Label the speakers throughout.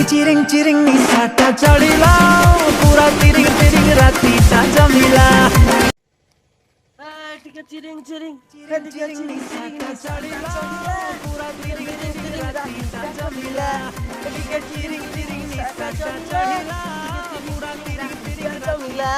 Speaker 1: चिरिंग चिरिंग निसाटा चढ़िला पूरा तिरिंग तिरिंग राती ता जमिला
Speaker 2: टिके चिरिंग चिरिंग
Speaker 1: चिरिंग चिरिंग निसाटा चढ़िला पूरा तिरिंग तिरिंग राती ता जमिला टिके चिरिंग चिरिंग निसाटा चढ़िला पूरा तिरिंग तिरिंग
Speaker 2: जमिला।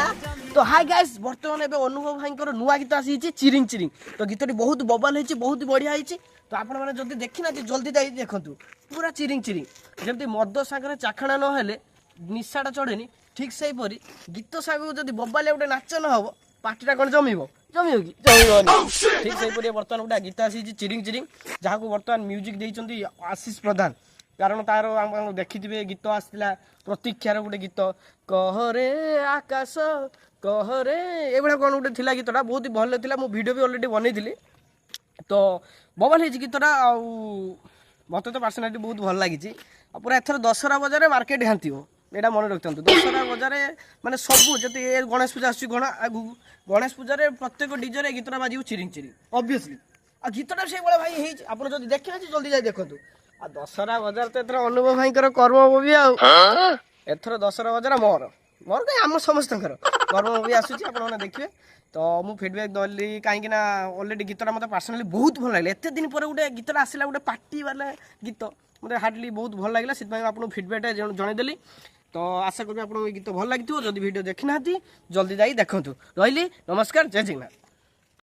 Speaker 2: तो हाय गाइस बर्तमान एबे अनुभव भाईंकर नुआ गीत आसी चिरिंग चिरिंग। तो गीतटी बहुत बबल होइछि, बहुत बढ़िया होइछि। तो आपण माने जल्दी देखि ना जल्दी जाई देखंतु पूरा चिरिंग चिरिंग जेमति मद सागरे चाखणा न हेले निशाटा चढ़ेनी ठीक सेही परी गीत सागु जदी बबाले उठे नाच न हबो पार्टीटा कोन जमिबो जमिबो कि जमिबो ठीक सेही परी बर्तमान उठा गीत आसी चिरिंग चिरिंग जाहाकू बर्तमान म्यूजिक देइचंती आशीष प्रधान। कारण तार हम देखिथिबे गीत आसला प्रतीक्षार गोटे गीत कहरे आकाश कहरे एभला कोन गोटे थिला गीतटा बहुत ही भल थिला। मु वीडियो भी ऑलरेडी बनैथिली। तो बबल हेछि गीतटा आ मते तो पर्सनालिटी बहुत भल लागिछि। पूरा एथर दशहरा बजार मार्केट घांतिबो एटा मन रखतंतु। दशहरा बजार माने सब जति गणेश पूजा आसी गणेश पूजा रे प्रत्येक डीजे रे गीतटा बाजिबो चिरिंग चिरिंग ऑब्वियसली। आ गीतटा से बळे भाई हेछि आपण जदि देखिना जल्दी जाई देखंतु। आ दशहरा बजार तो एथर अनुभव भाईकर कर्म भी आ एथर दशहरा बजार मोर मोर कहीं आम समस्त कर्म भी आसूँ आप देखिए। तो मु फीडबैक दली कहीं ऑलरेडी गीतटा मतलब पर्सनाली बहुत भल लगे। एत दिन पर गोटे गीतटा आसला गोटे पार्टी वाला गीत मतलब हार्डली बहुत भल लगे से आपको फीडबैक जनईदेली। तो आशा करूँ आपको गीत भल लगी जब वीडियो देखी ना जल्दी जाई देखूँ। रही नमस्कार जय जगन्नाथ।